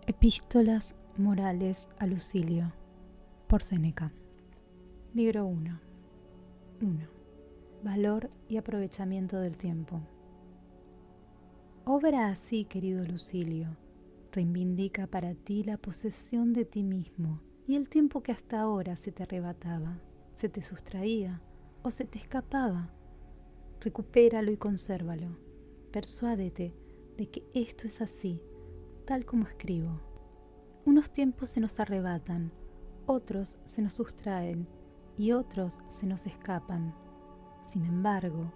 Epístolas morales a Lucilio, por Séneca. Libro 1. Valor y aprovechamiento del tiempo. Obra así, querido Lucilio, reivindica para ti la posesión de ti mismo y el tiempo que hasta ahora se te arrebataba, se te sustraía o se te escapaba. Recupéralo y consérvalo. Persuádete de que esto es así, tal como escribo. Unos tiempos se nos arrebatan, otros se nos sustraen y otros se nos escapan. Sin embargo,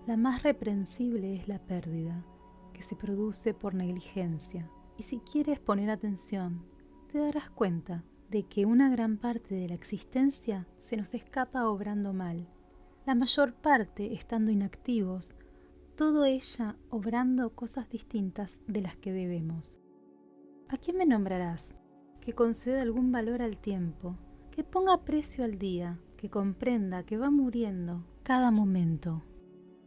la más reprensible es la pérdida, que se produce por negligencia, y si quieres poner atención, te darás cuenta de que una gran parte de la existencia se nos escapa obrando mal, la mayor parte estando inactivos, todo ella obrando cosas distintas de las que debemos. ¿A quién me nombrarás? Que conceda algún valor al tiempo, que ponga precio al día, que comprenda que va muriendo cada momento.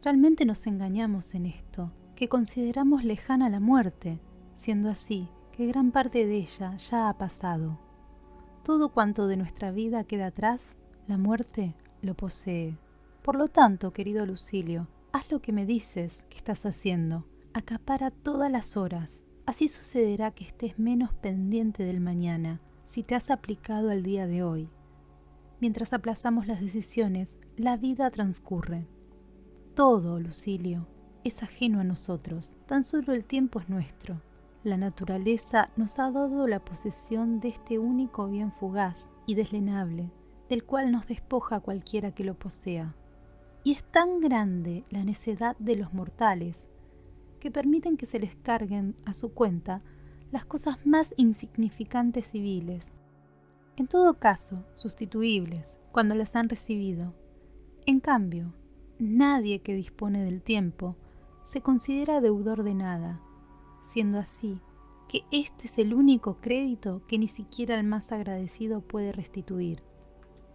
Realmente nos engañamos en esto, que consideramos lejana la muerte, siendo así que gran parte de ella ya ha pasado. Todo cuanto de nuestra vida queda atrás, la muerte lo posee. Por lo tanto, querido Lucilio, haz lo que me dices que estás haciendo. Acapara todas las horas. Así sucederá que estés menos pendiente del mañana, si te has aplicado al día de hoy. Mientras aplazamos las decisiones, la vida transcurre. Todo, Lucilio, es ajeno a nosotros, tan solo el tiempo es nuestro. La naturaleza nos ha dado la posesión de este único bien fugaz y deslenable, del cual nos despoja cualquiera que lo posea. Y es tan grande la necedad de los mortales, que permiten que se les carguen a su cuenta las cosas más insignificantes y viles, en todo caso sustituibles cuando las han recibido. En cambio, nadie que dispone del tiempo se considera deudor de nada, siendo así que este es el único crédito que ni siquiera el más agradecido puede restituir.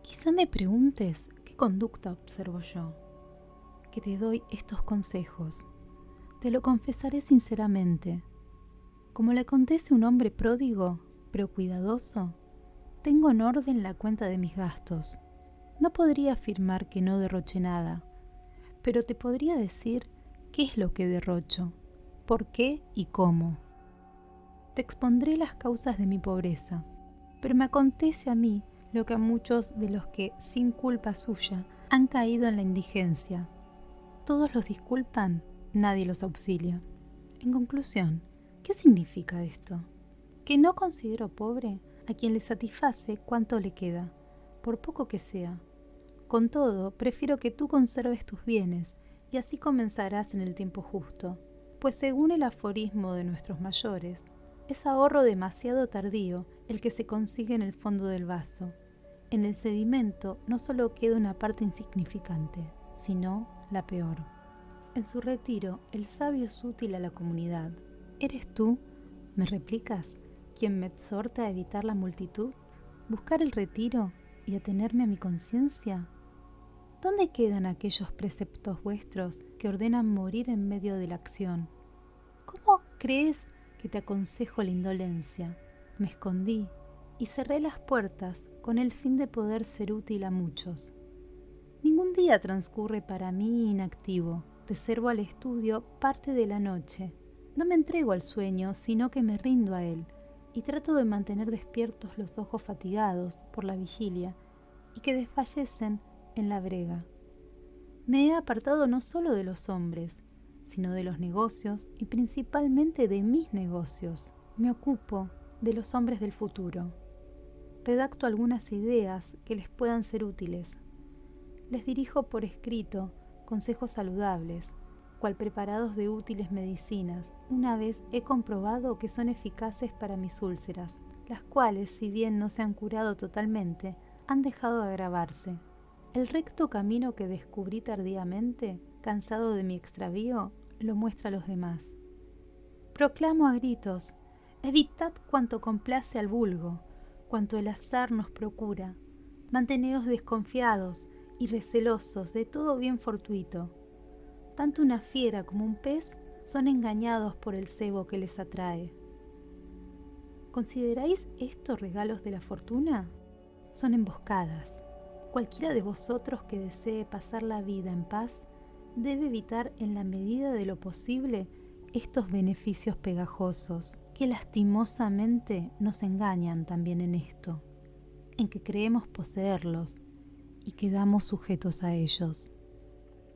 Quizá me preguntes qué conducta observo yo, que te doy estos consejos. Te lo confesaré sinceramente. Como le acontece a un hombre pródigo, pero cuidadoso, tengo en orden la cuenta de mis gastos. No podría afirmar que no derroche nada, pero te podría decir qué es lo que derrocho, por qué y cómo. Te expondré las causas de mi pobreza, pero me acontece a mí lo que a muchos de los que, sin culpa suya, han caído en la indigencia. Todos los disculpan, nadie los auxilia. En conclusión, ¿qué significa esto? Que no considero pobre a quien le satisface cuanto le queda, por poco que sea. Con todo, prefiero que tú conserves tus bienes, y así comenzarás en el tiempo justo, pues según el aforismo de nuestros mayores, es ahorro demasiado tardío el que se consigue en el fondo del vaso. En el sedimento no solo queda una parte insignificante, sino la peor. En su retiro, el sabio es útil a la comunidad. ¿Eres tú, me replicas, quien me exhorta a evitar la multitud, buscar el retiro y atenerme a mi conciencia? ¿Dónde quedan aquellos preceptos vuestros que ordenan morir en medio de la acción? ¿Cómo crees que te aconsejo la indolencia? Me escondí y cerré las puertas con el fin de poder ser útil a muchos. Ningún día transcurre para mí inactivo. Reservo al estudio parte de la noche. No me entrego al sueño, sino que me rindo a él, y trato de mantener despiertos los ojos fatigados por la vigilia y que desfallecen en la brega. Me he apartado no solo de los hombres, sino de los negocios y principalmente de mis negocios. Me ocupo de los hombres del futuro. Redacto algunas ideas que les puedan ser útiles. Les dirijo por escrito consejos saludables, cual preparados de útiles medicinas. Una vez he comprobado que son eficaces para mis úlceras, las cuales, si bien no se han curado totalmente, han dejado de agravarse. El recto camino que descubrí tardíamente, cansado de mi extravío, lo muestra a los demás. Proclamo a gritos: evitad cuanto complace al vulgo, cuanto el azar nos procura. Manteneos desconfiados y recelosos de todo bien fortuito. Tanto una fiera como un pez son engañados por el cebo que les atrae. ¿Consideráis estos regalos de la fortuna? Son emboscadas. Cualquiera de vosotros que desee pasar la vida en paz debe evitar en la medida de lo posible estos beneficios pegajosos que lastimosamente nos engañan también en esto, en que creemos poseerlos y quedamos sujetos a ellos.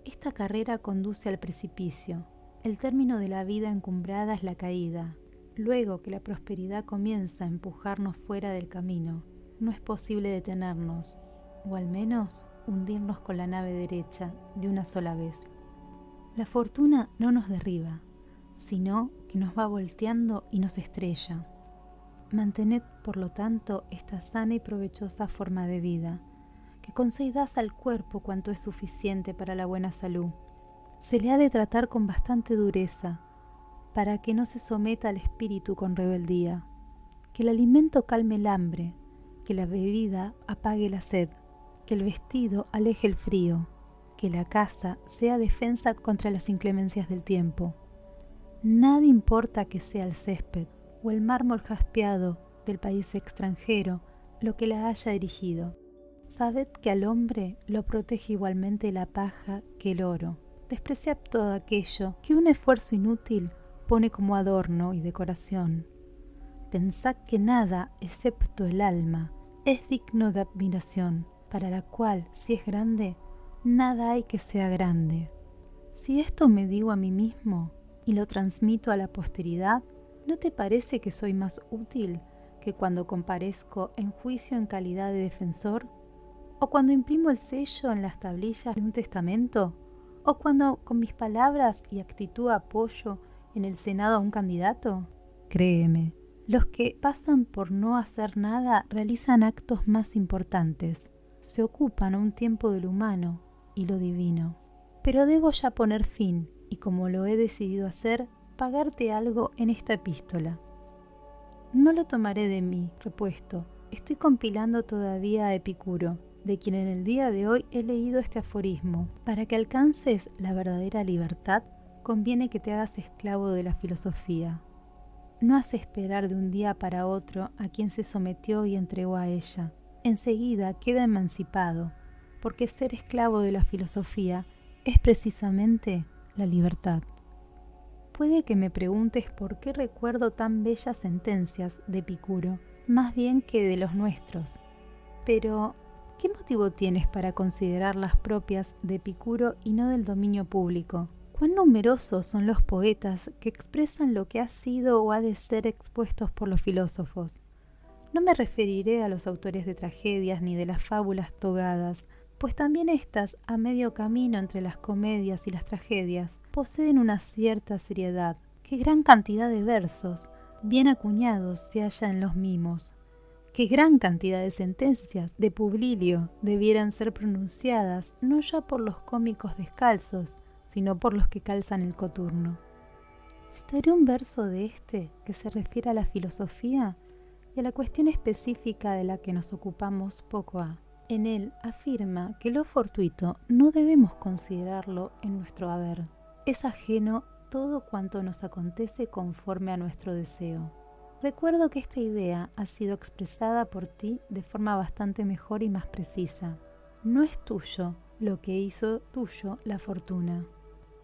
Esta carrera conduce al precipicio. El término de la vida encumbrada es la caída. Luego que la prosperidad comienza a empujarnos fuera del camino, no es posible detenernos, o al menos hundirnos con la nave derecha de una sola vez. La fortuna no nos derriba, sino que nos va volteando y nos estrella. Mantened, por lo tanto, esta sana y provechosa forma de vida, que concedas al cuerpo cuanto es suficiente para la buena salud. Se le ha de tratar con bastante dureza, para que no se someta al espíritu con rebeldía, que el alimento calme el hambre, que la bebida apague la sed, que el vestido aleje el frío, que la casa sea defensa contra las inclemencias del tiempo. Nada importa que sea el césped o el mármol jaspeado del país extranjero lo que la haya erigido. Sabed que al hombre lo protege igualmente la paja que el oro. Despreciad todo aquello que un esfuerzo inútil pone como adorno y decoración. Pensad que nada, excepto el alma, es digno de admiración, para la cual, si es grande, nada hay que sea grande. Si esto me digo a mí mismo y lo transmito a la posteridad, ¿no te parece que soy más útil que cuando comparezco en juicio en calidad de defensor? ¿O cuando imprimo el sello en las tablillas de un testamento? ¿O cuando con mis palabras y actitud apoyo en el Senado a un candidato? Créeme, los que pasan por no hacer nada realizan actos más importantes. Se ocupan a un tiempo de lo humano y lo divino. Pero debo ya poner fin, y como lo he decidido hacer, pagarte algo en esta epístola. No lo tomaré de mí, repuesto. Estoy compilando todavía a Epicuro, de quien en el día de hoy he leído este aforismo. Para que alcances la verdadera libertad, conviene que te hagas esclavo de la filosofía. No hace esperar de un día para otro a quien se sometió y entregó a ella. Enseguida queda emancipado, porque ser esclavo de la filosofía es precisamente la libertad. Puede que me preguntes por qué recuerdo tan bellas sentencias de Epicuro, más bien que de los nuestros. Pero, ¿qué motivo tienes para considerarlas propias de Epicuro y no del dominio público? ¿Cuán numerosos son los poetas que expresan lo que ha sido o ha de ser expuestos por los filósofos? No me referiré a los autores de tragedias ni de las fábulas togadas, pues también éstas, a medio camino entre las comedias y las tragedias, poseen una cierta seriedad. Qué gran cantidad de versos, bien acuñados, se halla en los mimos. Qué gran cantidad de sentencias de Publilio debieran ser pronunciadas no ya por los cómicos descalzos, sino por los que calzan el coturno. Citaré un verso de este que se refiere a la filosofía y a la cuestión específica de la que nos ocupamos poco ha. En él afirma que lo fortuito no debemos considerarlo en nuestro haber. Es ajeno todo cuanto nos acontece conforme a nuestro deseo. Recuerdo que esta idea ha sido expresada por ti de forma bastante mejor y más precisa. No es tuyo lo que hizo tuyo la fortuna.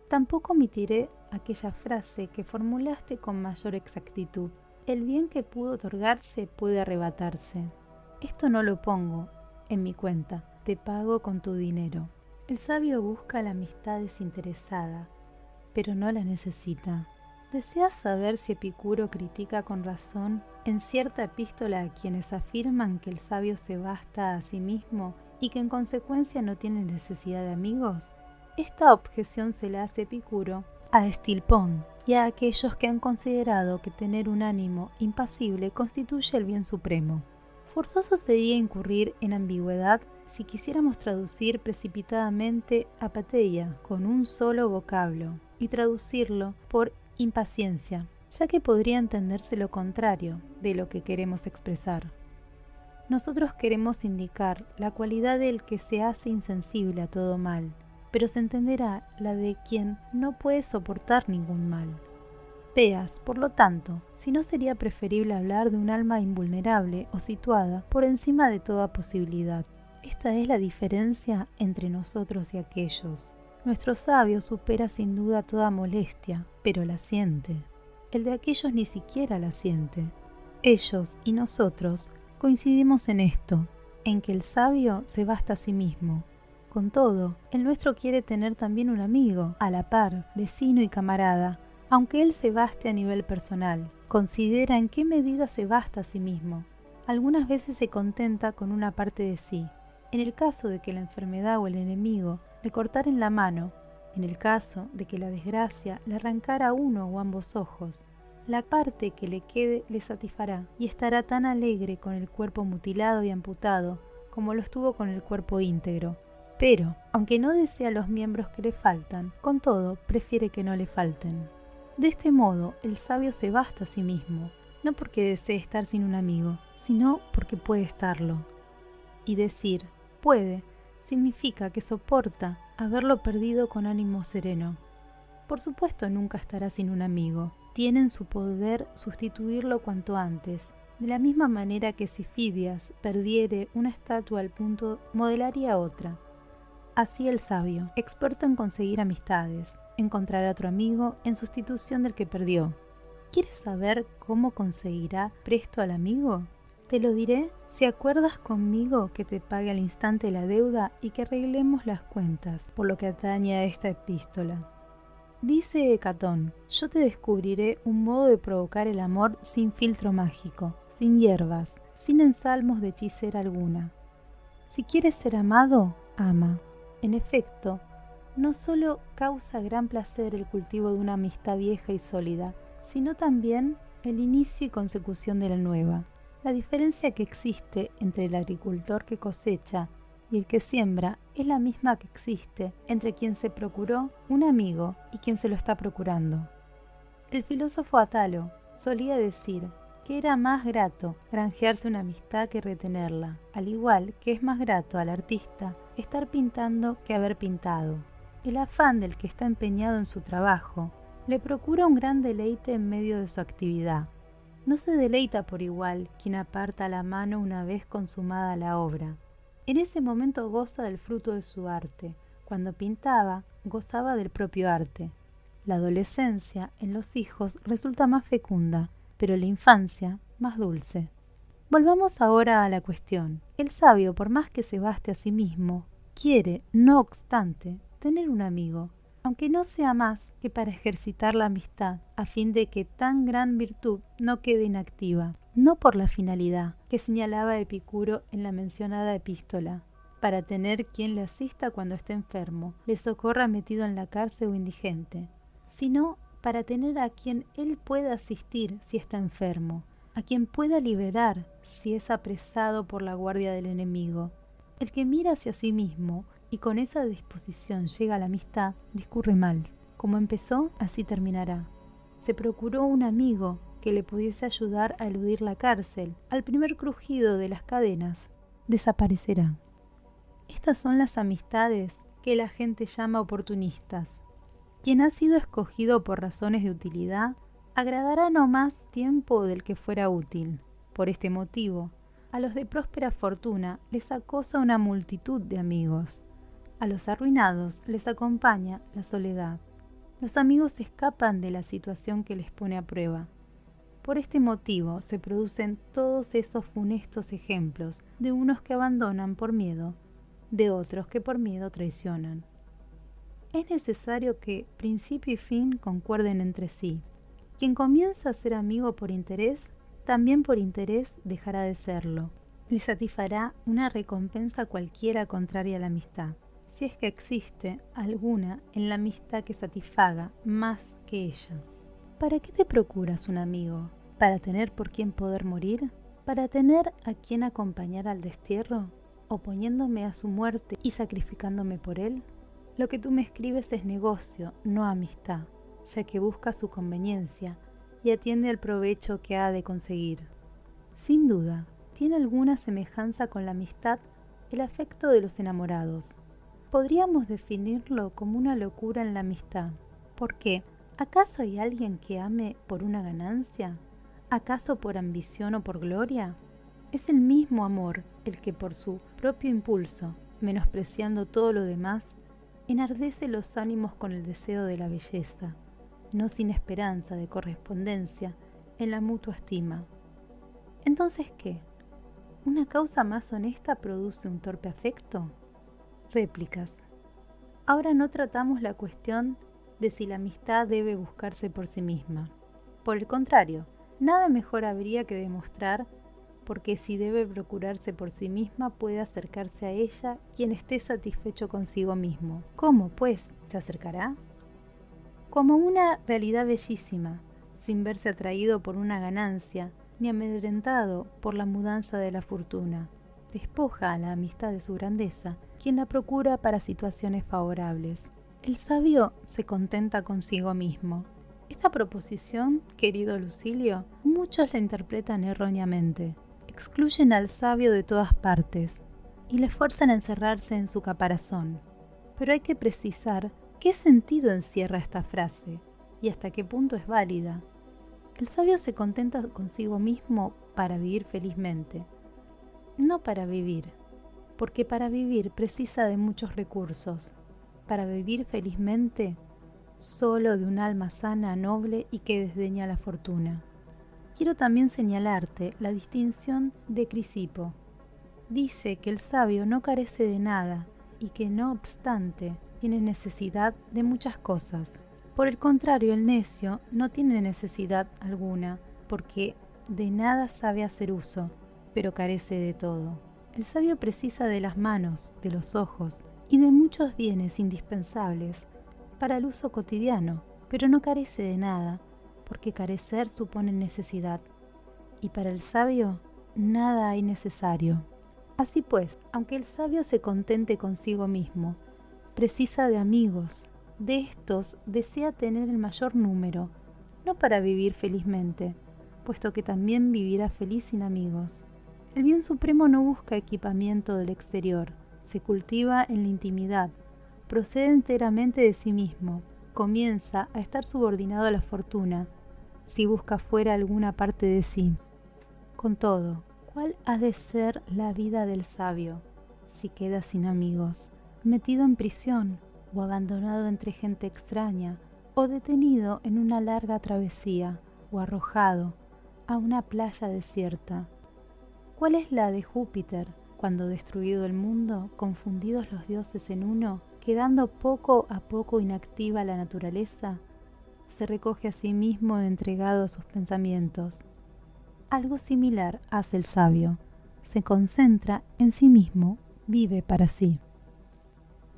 Tampoco omitiré aquella frase que formulaste con mayor exactitud. El bien que pudo otorgarse puede arrebatarse. Esto no lo pongo en mi cuenta, te pago con tu dinero. El sabio busca la amistad desinteresada, pero no la necesita. ¿Deseas saber si Epicuro critica con razón en cierta epístola a quienes afirman que el sabio se basta a sí mismo y que en consecuencia no tiene necesidad de amigos? Esta objeción se la hace Epicuro a Estilpón y a aquellos que han considerado que tener un ánimo impasible constituye el bien supremo. Forzoso sería incurrir en ambigüedad si quisiéramos traducir precipitadamente apatheia con un solo vocablo y traducirlo por impaciencia, ya que podría entenderse lo contrario de lo que queremos expresar. Nosotros queremos indicar la cualidad del que se hace insensible a todo mal, pero se entenderá la de quien no puede soportar ningún mal. Veas, por lo tanto, si no sería preferible hablar de un alma invulnerable o situada por encima de toda posibilidad. Esta es la diferencia entre nosotros y aquellos. Nuestro sabio supera sin duda toda molestia, pero la siente. El de aquellos ni siquiera la siente. Ellos y nosotros coincidimos en esto, en que el sabio se basta a sí mismo. Con todo, el nuestro quiere tener también un amigo, a la par, vecino y camarada, aunque él se baste a nivel personal. Considera en qué medida se basta a sí mismo. Algunas veces se contenta con una parte de sí. En el caso de que la enfermedad o el enemigo le cortaren la mano, en el caso de que la desgracia le arrancara uno o ambos ojos, la parte que le quede le satisfará y estará tan alegre con el cuerpo mutilado y amputado como lo estuvo con el cuerpo íntegro. Pero, aunque no desea los miembros que le faltan, con todo prefiere que no le falten. De este modo, el sabio se basta a sí mismo, no porque desee estar sin un amigo, sino porque puede estarlo. Y decir puede significa que soporta haberlo perdido con ánimo sereno. Por supuesto, nunca estará sin un amigo. Tiene en su poder sustituirlo cuanto antes, de la misma manera que si Fidias perdiere una estatua al punto, modelaría otra. Así el sabio, experto en conseguir amistades, encontrará otro amigo en sustitución del que perdió. ¿Quieres saber cómo conseguirá presto al amigo? Te lo diré si acuerdas conmigo que te pague al instante la deuda y que arreglemos las cuentas, por lo que atañe a esta epístola. Dice Hecatón: yo te descubriré un modo de provocar el amor sin filtro mágico, sin hierbas, sin ensalmos de hechicera alguna. Si quieres ser amado, ama. En efecto, no solo causa gran placer el cultivo de una amistad vieja y sólida, sino también el inicio y consecución de la nueva. La diferencia que existe entre el agricultor que cosecha y el que siembra es la misma que existe entre quien se procuró un amigo y quien se lo está procurando. El filósofo Atalo solía decir que era más grato granjearse una amistad que retenerla, al igual que es más grato al artista estar pintando que haber pintado. El afán del que está empeñado en su trabajo le procura un gran deleite en medio de su actividad. No se deleita por igual quien aparta la mano una vez consumada la obra. En ese momento goza del fruto de su arte. Cuando pintaba, gozaba del propio arte. La adolescencia en los hijos resulta más fecunda, pero la infancia más dulce. Volvamos ahora a la cuestión. El sabio, por más que se baste a sí mismo, quiere, no obstante, tener un amigo, aunque no sea más que para ejercitar la amistad, a fin de que tan gran virtud no quede inactiva, no por la finalidad que señalaba Epicuro en la mencionada epístola, para tener quien le asista cuando esté enfermo, le socorra metido en la cárcel o indigente, sino para tener a quien él pueda asistir si está enfermo, a quien pueda liberar si es apresado por la guardia del enemigo. El que mira hacia sí mismo y con esa disposición llega a la amistad, discurre mal. Como empezó, así terminará. Se procuró un amigo que le pudiese ayudar a eludir la cárcel. Al primer crujido de las cadenas, desaparecerá. Estas son las amistades que la gente llama oportunistas. Quien ha sido escogido por razones de utilidad, agradará no más tiempo del que fuera útil. Por este motivo, a los de próspera fortuna les acosa una multitud de amigos. A los arruinados les acompaña la soledad. Los amigos escapan de la situación que les pone a prueba. Por este motivo se producen todos esos funestos ejemplos de unos que abandonan por miedo, de otros que por miedo traicionan. Es necesario que principio y fin concuerden entre sí. Quien comienza a ser amigo por interés, también por interés dejará de serlo. Le satisfará una recompensa cualquiera contraria a la amistad, si es que existe alguna en la amistad que satisfaga más que ella. ¿Para qué te procuras un amigo? ¿Para tener por quién poder morir? ¿Para tener a quien acompañar al destierro? ¿Oponiéndome a su muerte y sacrificándome por él? Lo que tú me escribes es negocio, no amistad, ya que busca su conveniencia y atiende al provecho que ha de conseguir. Sin duda, tiene alguna semejanza con la amistad el afecto de los enamorados. Podríamos definirlo como una locura en la amistad, porque, ¿Acaso hay alguien que ame por una ganancia? ¿Acaso por ambición o por gloria? Es el mismo amor el que por su propio impulso, menospreciando todo lo demás, enardece los ánimos con el deseo de la belleza, no sin esperanza de correspondencia en la mutua estima. ¿Entonces qué? ¿Una causa más honesta produce un torpe afecto? Réplicas. Ahora no tratamos la cuestión de si la amistad debe buscarse por sí misma. Por el contrario, nada mejor habría que demostrar porque si debe procurarse por sí misma puede acercarse a ella quien esté satisfecho consigo mismo. ¿Cómo, pues, se acercará? Como una realidad bellísima, sin verse atraído por una ganancia, ni amedrentado por la mudanza de la fortuna. Despoja a la amistad de su grandeza, quien la procura para situaciones favorables. El sabio se contenta consigo mismo. Esta proposición, querido Lucilio, muchos la interpretan erróneamente. Excluyen al sabio de todas partes y le fuerzan a encerrarse en su caparazón. Pero hay que precisar qué sentido encierra esta frase y hasta qué punto es válida. El sabio se contenta consigo mismo para vivir felizmente, no para vivir, porque para vivir precisa de muchos recursos. Para vivir felizmente, solo de un alma sana, noble y que desdeña la fortuna. Quiero también señalarte la distinción de Crisipo. Dice que el sabio no carece de nada y que no obstante tiene necesidad de muchas cosas. Por el contrario, el necio no tiene necesidad alguna, porque de nada sabe hacer uso, pero carece de todo. El sabio precisa de las manos, de los ojos y de muchos bienes indispensables para el uso cotidiano, pero no carece de nada, porque carecer supone necesidad, y para el sabio nada hay necesario. Así pues, aunque el sabio se contente consigo mismo, precisa de amigos. De estos desea tener el mayor número, no para vivir felizmente, puesto que también vivirá feliz sin amigos. El bien supremo no busca equipamiento del exterior, se cultiva en la intimidad, procede enteramente de sí mismo, comienza a estar subordinado a la fortuna, si busca fuera alguna parte de sí. Con todo, ¿cuál ha de ser la vida del sabio si queda sin amigos, metido en prisión o abandonado entre gente extraña o detenido en una larga travesía o arrojado a una playa desierta? ¿Cuál es la de Júpiter cuando destruido el mundo, confundidos los dioses en uno, quedando poco a poco inactiva la naturaleza, se recoge a sí mismo entregado a sus pensamientos? Algo similar hace el sabio, se concentra en sí mismo, vive para sí.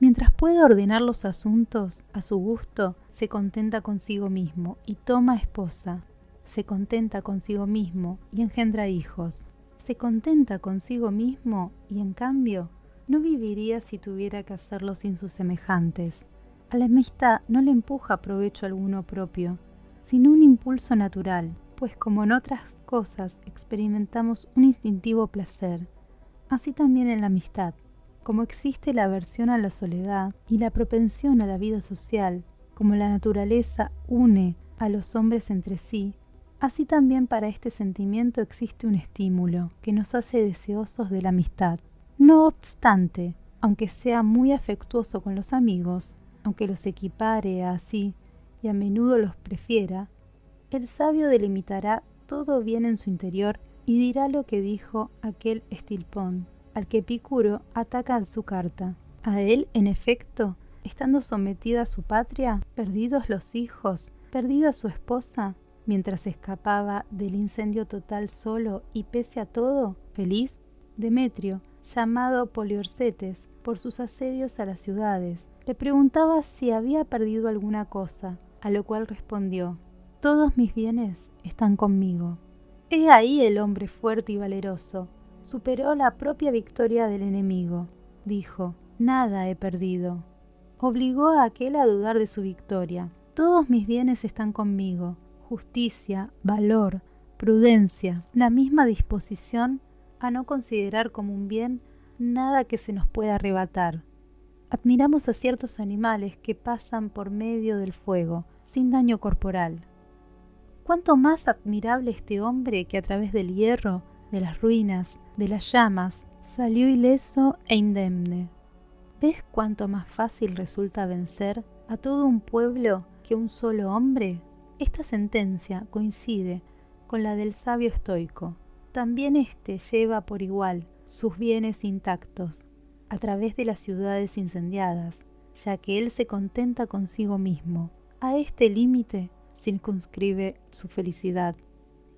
Mientras puede ordenar los asuntos a su gusto, se contenta consigo mismo y toma esposa, se contenta consigo mismo y engendra hijos, se contenta consigo mismo y en cambio no viviría si tuviera que hacerlo sin sus semejantes. A la amistad no le empuja provecho alguno propio, sino un impulso natural, pues como en otras cosas experimentamos un instintivo placer, así también en la amistad. Como existe la aversión a la soledad y la propensión a la vida social, como la naturaleza une a los hombres entre sí, así también para este sentimiento existe un estímulo que nos hace deseosos de la amistad. No obstante, aunque sea muy afectuoso con los amigos, aunque los equipare así y a menudo los prefiera, el sabio delimitará todo bien en su interior y dirá lo que dijo aquel Estilpón, al que Epicuro ataca en su carta. A él, en efecto, estando sometida a su patria, perdidos los hijos, perdida su esposa, mientras escapaba del incendio total solo y pese a todo, feliz, Demetrio, llamado Poliorcetes, por sus asedios a las ciudades, le preguntaba si había perdido alguna cosa, a lo cual respondió: todos mis bienes están conmigo. He ahí el hombre fuerte y valeroso. Superó la propia victoria del enemigo. Dijo: nada he perdido. Obligó a aquel a dudar de su victoria. Todos mis bienes están conmigo. Justicia, valor, prudencia, la misma disposición a no considerar como un bien nada que se nos pueda arrebatar. Admiramos a ciertos animales que pasan por medio del fuego, sin daño corporal. ¿Cuánto más admirable este hombre que a través del hierro, de las ruinas, de las llamas, salió ileso e indemne? ¿Ves cuánto más fácil resulta vencer a todo un pueblo que un solo hombre? Esta sentencia coincide con la del sabio estoico. También éste lleva por igual sus bienes intactos a través de las ciudades incendiadas, ya que él se contenta consigo mismo. A este límite circunscribe su felicidad.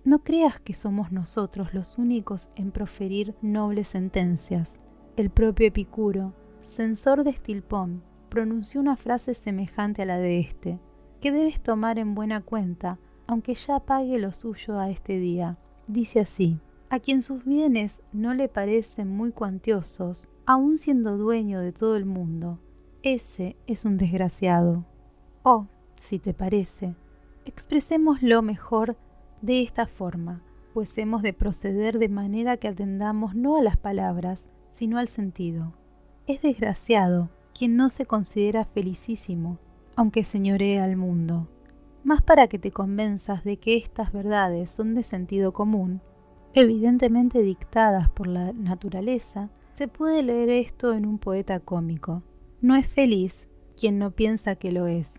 No creas que somos nosotros los únicos en proferir nobles sentencias. El propio Epicuro, censor de Estilpón, pronunció una frase semejante a la de éste, que debes tomar en buena cuenta, aunque ya pague lo suyo a este día. Dice así: a quien sus bienes no le parecen muy cuantiosos, aun siendo dueño de todo el mundo, ese es un desgraciado. O, si te parece, expresémoslo mejor de esta forma, pues hemos de proceder de manera que atendamos no a las palabras, sino al sentido. Es desgraciado quien no se considera felicísimo, aunque señoree al mundo. Más para que te convenzas de que estas verdades son de sentido común, evidentemente dictadas por la naturaleza, se puede leer esto en un poeta cómico. No es feliz quien no piensa que lo es.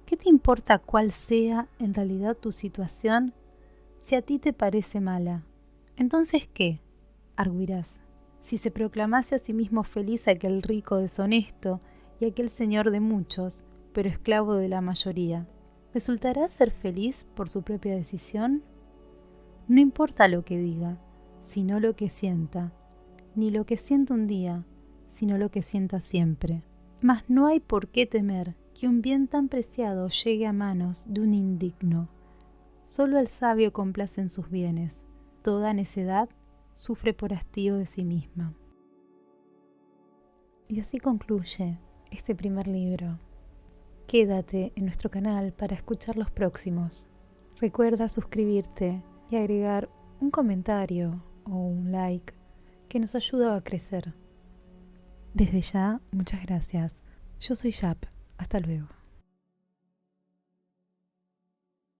¿Qué te importa cuál sea en realidad tu situación si a ti te parece mala? Entonces, ¿qué?, arguirás. Si se proclamase a sí mismo feliz aquel rico deshonesto y aquel señor de muchos, pero esclavo de la mayoría, ¿resultará ser feliz por su propia decisión? No importa lo que diga, sino lo que sienta, ni lo que sienta un día, sino lo que sienta siempre. Mas no hay por qué temer que un bien tan preciado llegue a manos de un indigno. Solo el sabio complace en sus bienes. Toda necedad sufre por hastío de sí misma. Y así concluye este primer libro. Quédate en nuestro canal para escuchar los próximos. Recuerda suscribirte y agregar un comentario o un like que nos ayuda a crecer. Desde ya, muchas gracias. Yo soy Yap. Hasta luego.